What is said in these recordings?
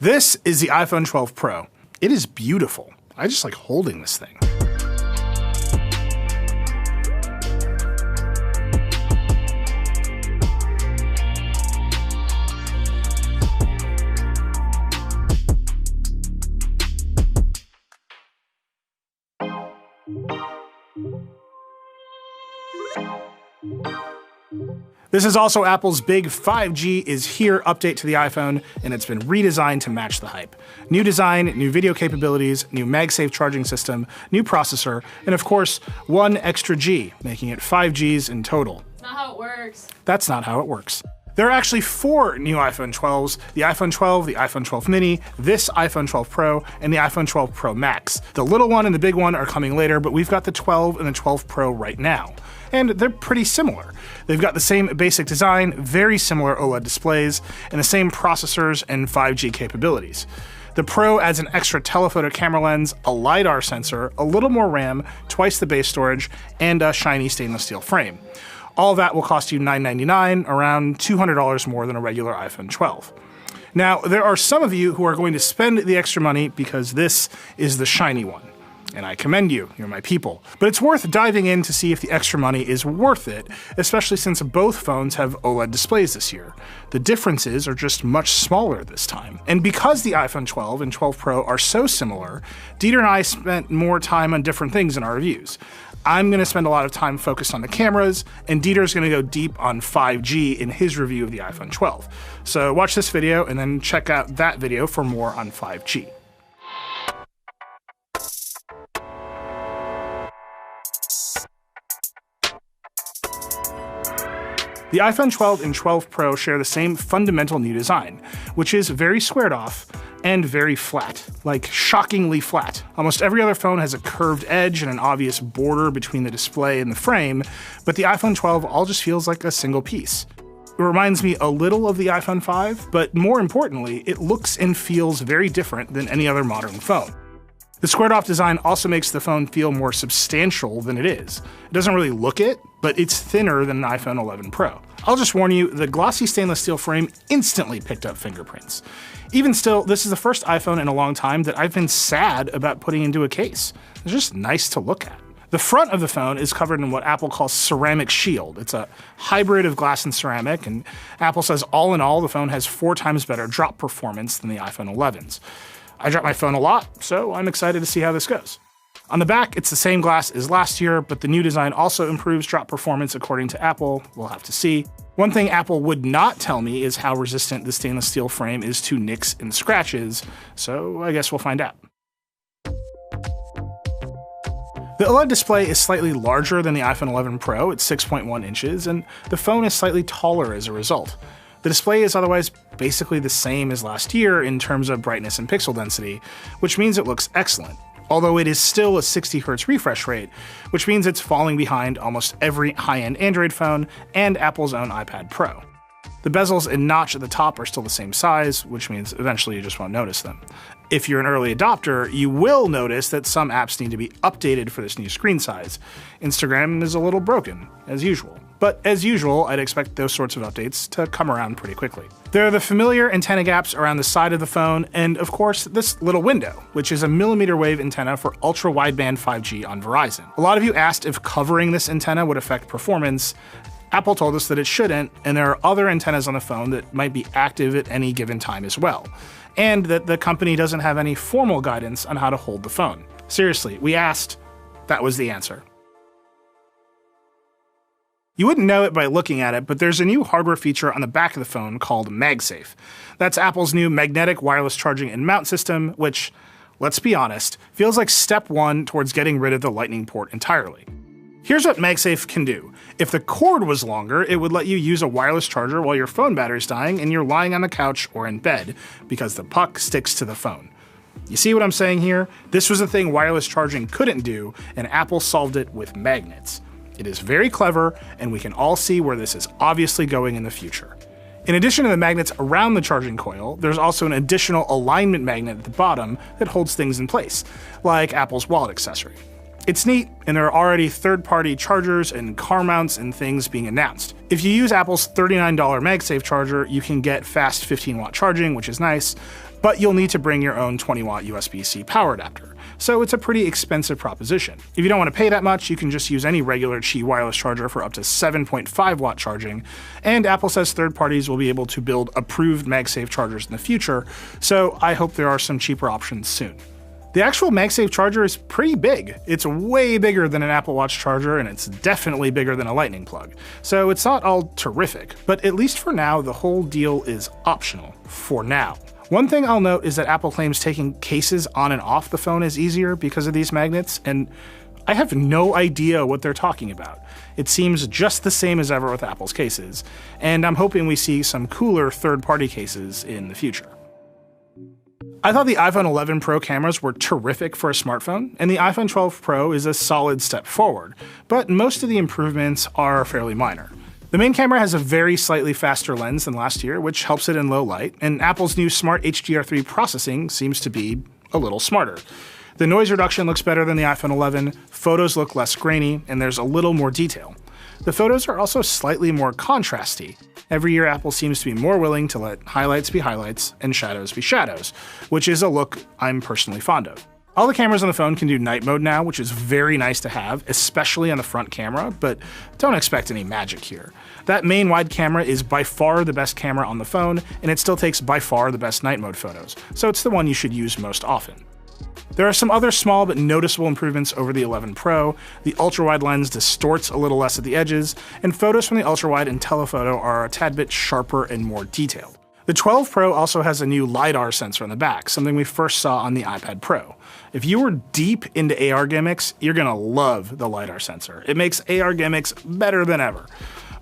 This is the iPhone 12 Pro. It is beautiful. I just like holding this thing. This is also Apple's big 5G is here update to the iPhone, and it's been redesigned to match the hype. New design, new video capabilities, new MagSafe charging system, new processor, and of course, one extra G, making it 5 Gs in total. That's not how it works. That's not how it works. There are actually 4 new iPhone 12s, the iPhone 12, the iPhone 12 mini, this iPhone 12 Pro, and the iPhone 12 Pro Max. The little one and the big one are coming later, but we've got the 12 and the 12 Pro right now. And they're pretty similar. They've got the same basic design, very similar OLED displays, and the same processors and 5G capabilities. The Pro adds an extra telephoto camera lens, a LiDAR sensor, a little more RAM, twice the base storage, and a shiny stainless steel frame. All that will cost you $999, around $200 more than a regular iPhone 12. Now, there are some of you who are going to spend the extra money because this is the shiny one. And I commend you, you're my people. But it's worth diving in to see if the extra money is worth it, especially since both phones have OLED displays this year. The differences are just much smaller this time. And because the iPhone 12 and 12 Pro are so similar, Dieter and I spent more time on different things in our reviews. I'm going to spend a lot of time focused on the cameras, and Dieter's going to go deep on 5G in his review of the iPhone 12. So watch this video and then check out that video for more on 5G. The iPhone 12 and 12 Pro share the same fundamental new design, which is very squared off and very flat, like shockingly flat. Almost every other phone has a curved edge and an obvious border between the display and the frame, but the iPhone 12 all just feels like a single piece. It reminds me a little of the iPhone 5, but more importantly, it looks and feels very different than any other modern phone. The squared-off design also makes the phone feel more substantial than it is. It doesn't really look it, but it's thinner than an iPhone 11 Pro. I'll just warn you, the glossy stainless steel frame instantly picked up fingerprints. Even still, this is the first iPhone in a long time that I've been sad about putting into a case. It's just nice to look at. The front of the phone is covered in what Apple calls ceramic shield. It's a hybrid of glass and ceramic, and Apple says all in all, the phone has 4 times better drop performance than the iPhone 11s. I drop my phone a lot, so I'm excited to see how this goes. On the back, it's the same glass as last year, but the new design also improves drop performance according to Apple. We'll have to see. One thing Apple would not tell me is how resistant the stainless steel frame is to nicks and scratches, so I guess we'll find out. The OLED display is slightly larger than the iPhone 11 Pro at 6.1 inches, and the phone is slightly taller as a result. The display is otherwise basically the same as last year in terms of brightness and pixel density, which means it looks excellent. Although it is still a 60 Hz refresh rate, which means it's falling behind almost every high-end Android phone and Apple's own iPad Pro. The bezels and notch at the top are still the same size, which means eventually you just won't notice them. If you're an early adopter, you will notice that some apps need to be updated for this new screen size. Instagram is a little broken, as usual. But as usual, I'd expect those sorts of updates to come around pretty quickly. There are the familiar antenna gaps around the side of the phone, and of course, this little window, which is a millimeter wave antenna for ultra-wideband 5G on Verizon. A lot of you asked if covering this antenna would affect performance. Apple told us that it shouldn't, and there are other antennas on the phone that might be active at any given time as well, and that the company doesn't have any formal guidance on how to hold the phone. Seriously, we asked, that was the answer. You wouldn't know it by looking at it, but there's a new hardware feature on the back of the phone called MagSafe. That's Apple's new magnetic wireless charging and mount system, which, let's be honest, feels like step 1 towards getting rid of the Lightning port entirely. Here's what MagSafe can do. If the cord was longer, it would let you use a wireless charger while your phone battery's dying and you're lying on the couch or in bed, because the puck sticks to the phone. You see what I'm saying here? This was a thing wireless charging couldn't do, and Apple solved it with magnets. It is very clever, and we can all see where this is obviously going in the future. In addition to the magnets around the charging coil, there's also an additional alignment magnet at the bottom that holds things in place, like Apple's wallet accessory. It's neat, and there are already third-party chargers and car mounts and things being announced. If you use Apple's $39 MagSafe charger, you can get fast 15-watt charging, which is nice, but you'll need to bring your own 20-watt USB-C power adapter. So it's a pretty expensive proposition. If you don't want to pay that much, you can just use any regular Qi wireless charger for up to 7.5-watt charging, and Apple says third parties will be able to build approved MagSafe chargers in the future, so I hope there are some cheaper options soon. The actual MagSafe charger is pretty big. It's way bigger than an Apple Watch charger, and it's definitely bigger than a Lightning plug. So it's not all terrific, but at least for now, the whole deal is optional. For now. One thing I'll note is that Apple claims taking cases on and off the phone is easier because of these magnets, and I have no idea what they're talking about. It seems just the same as ever with Apple's cases, and I'm hoping we see some cooler third-party cases in the future. I thought the iPhone 11 Pro cameras were terrific for a smartphone, and the iPhone 12 Pro is a solid step forward, but most of the improvements are fairly minor. The main camera has a very slightly faster lens than last year, which helps it in low light, and Apple's new Smart HDR3 processing seems to be a little smarter. The noise reduction looks better than the iPhone 11, photos look less grainy, and there's a little more detail. The photos are also slightly more contrasty. Every year Apple seems to be more willing to let highlights be highlights and shadows be shadows, which is a look I'm personally fond of. All the cameras on the phone can do night mode now, which is very nice to have, especially on the front camera, but don't expect any magic here. That main wide camera is by far the best camera on the phone, and it still takes by far the best night mode photos, so it's the one you should use most often. There are some other small but noticeable improvements over the 11 Pro. The ultra-wide lens distorts a little less at the edges, and photos from the ultra-wide and telephoto are a tad bit sharper and more detailed. The 12 Pro also has a new LiDAR sensor on the back, something we first saw on the iPad Pro. If you were deep into AR gimmicks, you're gonna love the LiDAR sensor. It makes AR gimmicks better than ever.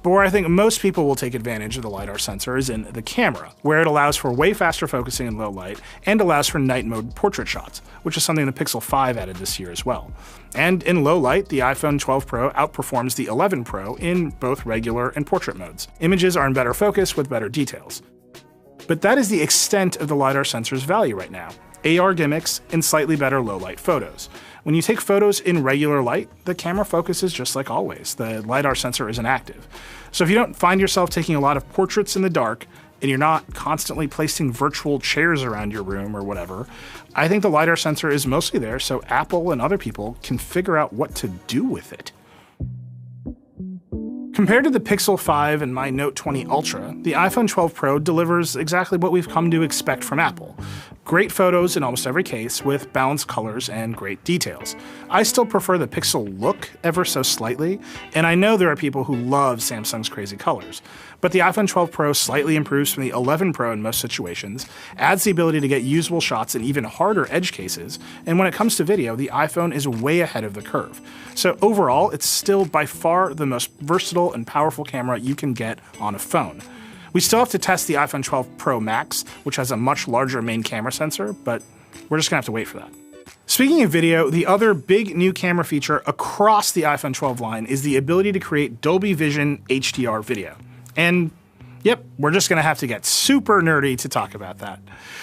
But where I think most people will take advantage of the LiDAR sensor is in the camera, where it allows for way faster focusing in low light and allows for night mode portrait shots, which is something the Pixel 5 added this year as well. And in low light, the iPhone 12 Pro outperforms the 11 Pro in both regular and portrait modes. Images are in better focus with better details. But that is the extent of the LiDAR sensor's value right now. AR gimmicks and slightly better low light photos. When you take photos in regular light, the camera focuses just like always. The LiDAR sensor isn't active. So if you don't find yourself taking a lot of portraits in the dark, and you're not constantly placing virtual chairs around your room or whatever, I think the LiDAR sensor is mostly there so Apple and other people can figure out what to do with it. Compared to the Pixel 5 and my Note 20 Ultra, the iPhone 12 Pro delivers exactly what we've come to expect from Apple. Great photos in almost every case with balanced colors and great details. I still prefer the Pixel look ever so slightly, and I know there are people who love Samsung's crazy colors. But the iPhone 12 Pro slightly improves from the 11 Pro in most situations, adds the ability to get usable shots in even harder edge cases, and when it comes to video, the iPhone is way ahead of the curve. So overall, it's still by far the most versatile and powerful camera you can get on a phone. We still have to test the iPhone 12 Pro Max, which has a much larger main camera sensor, but we're just gonna have to wait for that. Speaking of video, the other big new camera feature across the iPhone 12 line is the ability to create Dolby Vision HDR video. And yep, we're just gonna have to get super nerdy to talk about that.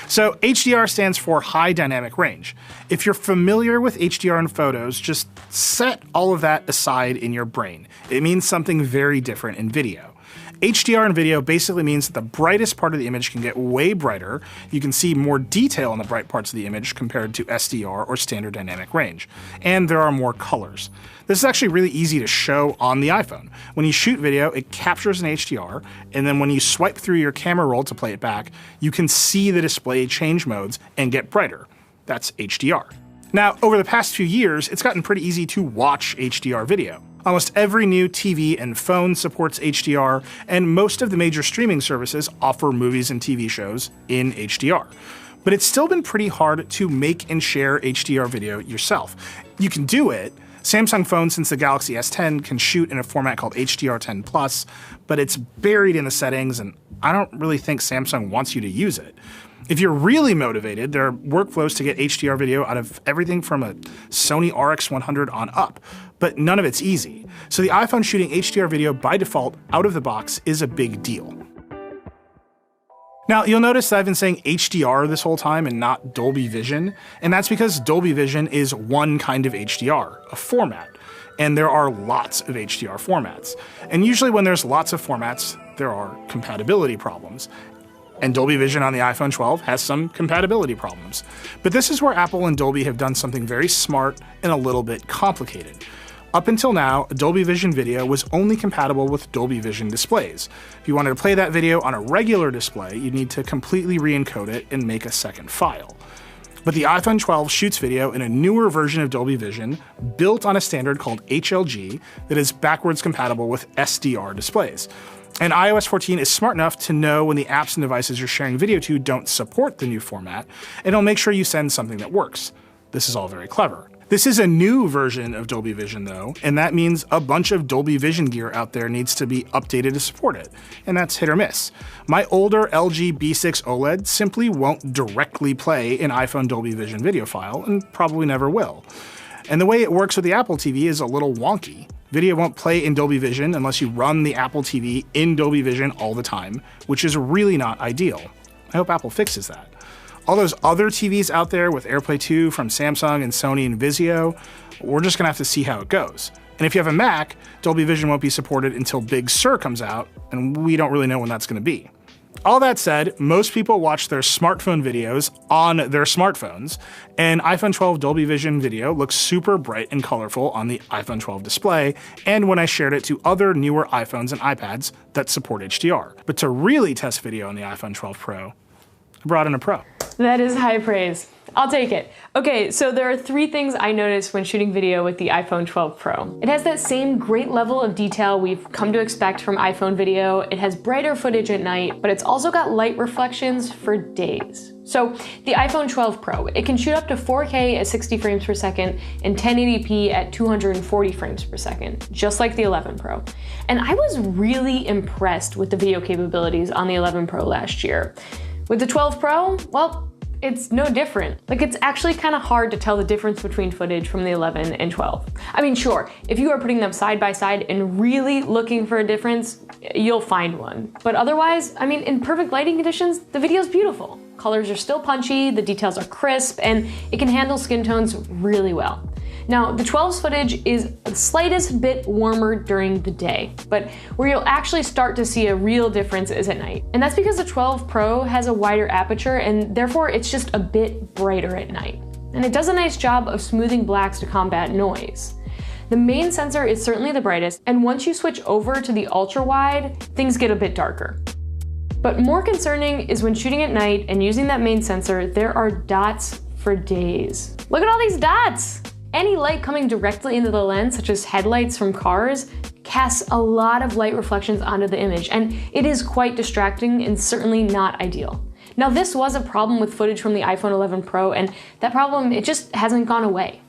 So HDR stands for High Dynamic Range. If you're familiar with HDR in photos, just set all of that aside in your brain. It means something very different in video. HDR in video basically means that the brightest part of the image can get way brighter. You can see more detail in the bright parts of the image compared to SDR or standard dynamic range. And there are more colors. This is actually really easy to show on the iPhone. When you shoot video, it captures in HDR, and then when you swipe through your camera roll to play it back, you can see the display change modes and get brighter. That's HDR. Now, over the past few years, it's gotten pretty easy to watch HDR video. Almost every new TV and phone supports HDR, and most of the major streaming services offer movies and TV shows in HDR. But it's still been pretty hard to make and share HDR video yourself. You can do it. Samsung phones since the Galaxy S10 can shoot in a format called HDR10+, but it's buried in the settings, and I don't really think Samsung wants you to use it. If you're really motivated, there are workflows to get HDR video out of everything from a Sony RX100 on up, but none of it's easy. So the iPhone shooting HDR video by default out of the box is a big deal. Now, you'll notice that I've been saying HDR this whole time and not Dolby Vision, and that's because Dolby Vision is one kind of HDR, a format, and there are lots of HDR formats. And usually when there's lots of formats, there are compatibility problems. And Dolby Vision on the iPhone 12 has some compatibility problems. But this is where Apple and Dolby have done something very smart and a little bit complicated. Up until now, Dolby Vision video was only compatible with Dolby Vision displays. If you wanted to play that video on a regular display, you'd need to completely re-encode it and make a second file. But the iPhone 12 shoots video in a newer version of Dolby Vision, built on a standard called HLG that is backwards compatible with SDR displays. And iOS 14 is smart enough to know when the apps and devices you're sharing video to don't support the new format, and it'll make sure you send something that works. This is all very clever. This is a new version of Dolby Vision though, and that means a bunch of Dolby Vision gear out there needs to be updated to support it, and that's hit or miss. My older LG B6 OLED simply won't directly play an iPhone Dolby Vision video file, and probably never will. And the way it works with the Apple TV is a little wonky. Video won't play in Dolby Vision unless you run the Apple TV in Dolby Vision all the time, which is really not ideal. I hope Apple fixes that. All those other TVs out there with AirPlay 2 from Samsung and Sony and Vizio, we're just gonna have to see how it goes. And if you have a Mac, Dolby Vision won't be supported until Big Sur comes out, and we don't really know when that's gonna be. All that said, most people watch their smartphone videos on their smartphones, and iPhone 12 Dolby Vision video looks super bright and colorful on the iPhone 12 display, and when I shared it to other newer iPhones and iPads that support HDR. But to really test video on the iPhone 12 Pro, I brought in a pro. That is high praise. I'll take it. Okay, so there are 3 things I noticed when shooting video with the iPhone 12 Pro. It has that same great level of detail we've come to expect from iPhone video. It has brighter footage at night, but it's also got light reflections for days. So the iPhone 12 Pro, it can shoot up to 4K at 60 frames per second and 1080p at 240 frames per second, just like the 11 Pro. And I was really impressed with the video capabilities on the 11 Pro last year. With the 12 Pro, well, it's no different. Like, it's actually kind of hard to tell the difference between footage from the 11 and 12. I mean, sure, if you are putting them side by side and really looking for a difference, you'll find one. But otherwise, I mean, in perfect lighting conditions, the video's beautiful. Colors are still punchy, the details are crisp, and it can handle skin tones really well. Now, the 12's footage is the slightest bit warmer during the day, but where you'll actually start to see a real difference is at night. And that's because the 12 Pro has a wider aperture, and therefore it's just a bit brighter at night. And it does a nice job of smoothing blacks to combat noise. The main sensor is certainly the brightest, and once you switch over to the ultra wide, things get a bit darker. But more concerning is when shooting at night and using that main sensor, there are dots for days. Look at all these dots! Any light coming directly into the lens, such as headlights from cars, casts a lot of light reflections onto the image, and it is quite distracting and certainly not ideal. Now, this was a problem with footage from the iPhone 11 Pro, and that problem, it just hasn't gone away.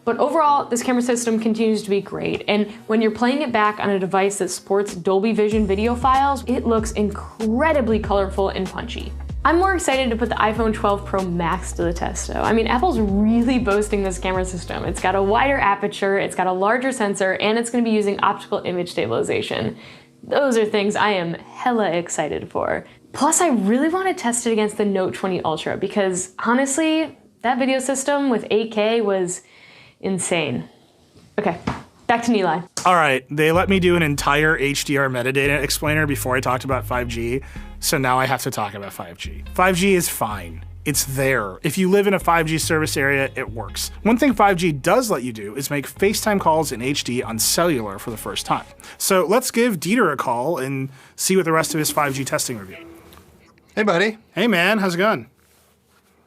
But overall, this camera system continues to be great, and when you're playing it back on a device that supports Dolby Vision video files, it looks incredibly colorful and punchy. I'm more excited to put the iPhone 12 Pro Max to the test though. I mean, Apple's really boasting this camera system. It's got a wider aperture, it's got a larger sensor, and it's gonna be using optical image stabilization. Those are things I am hella excited for. Plus, I really wanna test it against the Note 20 Ultra because honestly, that video system with 8K was insane. Okay, back to Nilay. All right, they let me do an entire HDR metadata explainer before I talked about 5G, so now I have to talk about 5G. 5G is fine. It's there. If you live in a 5G service area, it works. One thing 5G does let you do is make FaceTime calls in HD on cellular for the first time. So let's give Dieter a call and see what the rest of his 5G testing review. Hey, buddy. Hey, man, how's it going?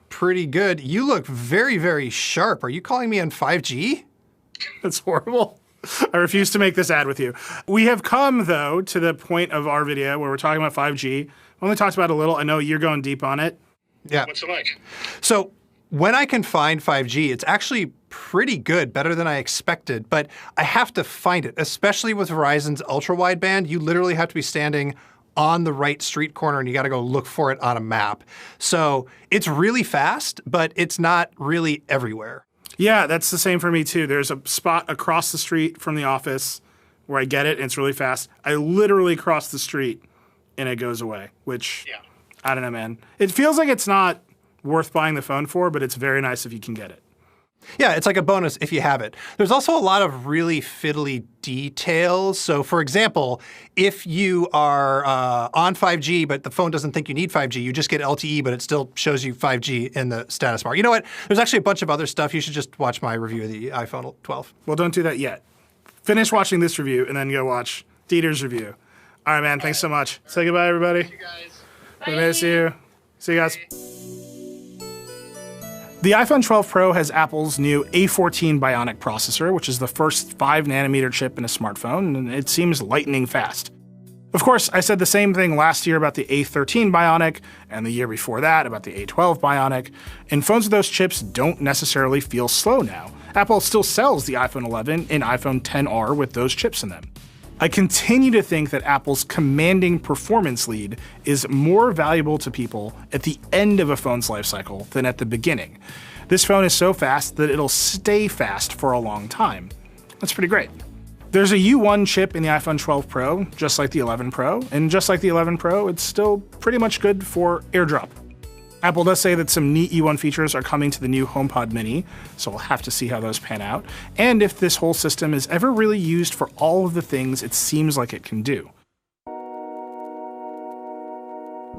Pretty good. You look very, very sharp. Are you calling me on 5G? That's horrible. I refuse to make this ad with you. We have come, though, to the point of our video where we're talking about 5G. We only talked about it a little. I know you're going deep on it. Yeah. What's it like? So when I can find 5G, it's actually pretty good, better than I expected, but I have to find it, especially with Verizon's ultra-wideband. You literally have to be standing on the right street corner and you got to go look for it on a map. So it's really fast, but it's not really everywhere. Yeah, that's the same for me too. There's a spot across the street from the office where I get it and it's really fast. I literally cross the street and it goes away, which, Yeah. I don't know, man. It feels like it's not worth buying the phone for, but it's very nice if you can get it. Yeah, it's like a bonus if you have it. There's also a lot of really fiddly details. So, for example, if you are on 5G, but the phone doesn't think you need 5G, you just get LTE, but it still shows you 5G in the status bar. You know what? There's actually a bunch of other stuff. You should just watch my review of the iPhone 12. Well, don't do that yet. Finish watching this review and then go watch Dieter's review. All right, man. Thanks so much. Say goodbye, everybody. You guys. We miss you. See you guys. The iPhone 12 Pro has Apple's new A14 Bionic processor, which is the first 5nm chip in a smartphone, and it seems lightning fast. Of course, I said the same thing last year about the A13 Bionic, and the year before that about the A12 Bionic, and phones with those chips don't necessarily feel slow now. Apple still sells the iPhone 11 and iPhone XR with those chips in them. I continue to think that Apple's commanding performance lead is more valuable to people at the end of a phone's lifecycle than at the beginning. This phone is so fast that it'll stay fast for a long time. That's pretty great. There's a U1 chip in the iPhone 12 Pro, just like the 11 Pro, and just like the 11 Pro, it's still pretty much good for AirDrop. Apple does say that some neat U1 features are coming to the new HomePod Mini, so we'll have to see how those pan out, and if this whole system is ever really used for all of the things it seems like it can do.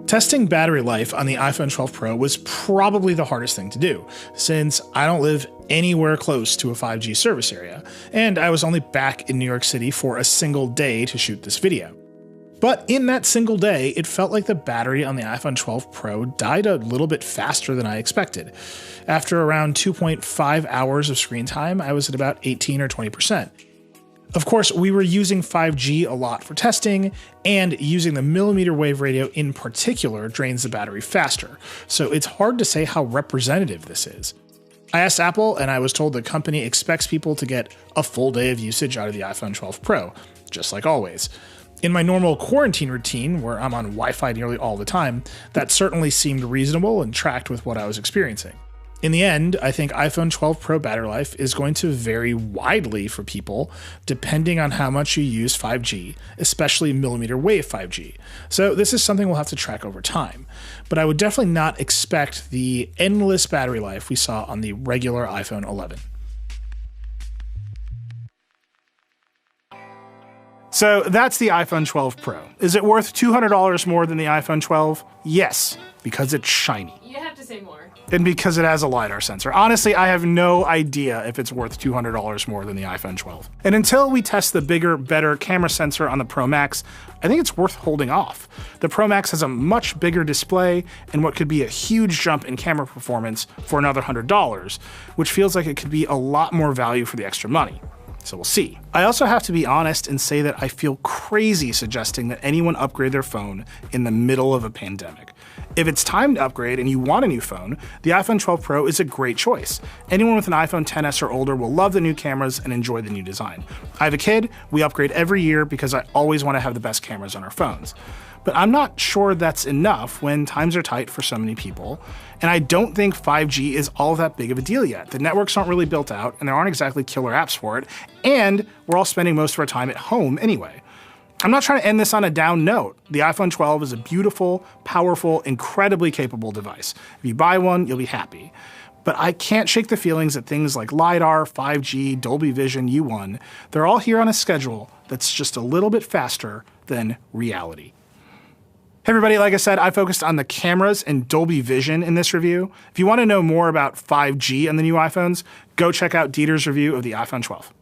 Testing battery life on the iPhone 12 Pro was probably the hardest thing to do, since I don't live anywhere close to a 5G service area, and I was only back in New York City for a single day to shoot this video. But in that single day, it felt like the battery on the iPhone 12 Pro died a little bit faster than I expected. After around 2.5 hours of screen time, I was at about 18 or 20%. Of course, we were using 5G a lot for testing, and using the millimeter wave radio in particular drains the battery faster, so it's hard to say how representative this is. I asked Apple, and I was told the company expects people to get a full day of usage out of the iPhone 12 Pro, just like always. In my normal quarantine routine, where I'm on Wi-Fi nearly all the time, that certainly seemed reasonable and tracked with what I was experiencing. In the end, I think iPhone 12 Pro battery life is going to vary widely for people, depending on how much you use 5G, especially millimeter wave 5G. So this is something we'll have to track over time. But I would definitely not expect the endless battery life we saw on the regular iPhone 11. So that's the iPhone 12 Pro. Is it worth $200 more than the iPhone 12? Yes, because it's shiny. You have to say more. And because it has a LiDAR sensor. Honestly, I have no idea if it's worth $200 more than the iPhone 12. And until we test the bigger, better camera sensor on the Pro Max, I think it's worth holding off. The Pro Max has a much bigger display and what could be a huge jump in camera performance for another $100, which feels like it could be a lot more value for the extra money. So we'll see. I also have to be honest and say that I feel crazy suggesting that anyone upgrade their phone in the middle of a pandemic. If it's time to upgrade and you want a new phone, the iPhone 12 Pro is a great choice. Anyone with an iPhone XS or older will love the new cameras and enjoy the new design. I have a kid, we upgrade every year because I always want to have the best cameras on our phones. But I'm not sure that's enough when times are tight for so many people, and I don't think 5G is all that big of a deal yet. The networks aren't really built out, and there aren't exactly killer apps for it, and we're all spending most of our time at home anyway. I'm not trying to end this on a down note. The iPhone 12 is a beautiful, powerful, incredibly capable device. If you buy one, you'll be happy. But I can't shake the feelings that things like LiDAR, 5G, Dolby Vision, U1, they're all here on a schedule that's just a little bit faster than reality. Hey everybody, like I said, I focused on the cameras and Dolby Vision in this review. If you want to know more about 5G on the new iPhones, go check out Dieter's review of the iPhone 12.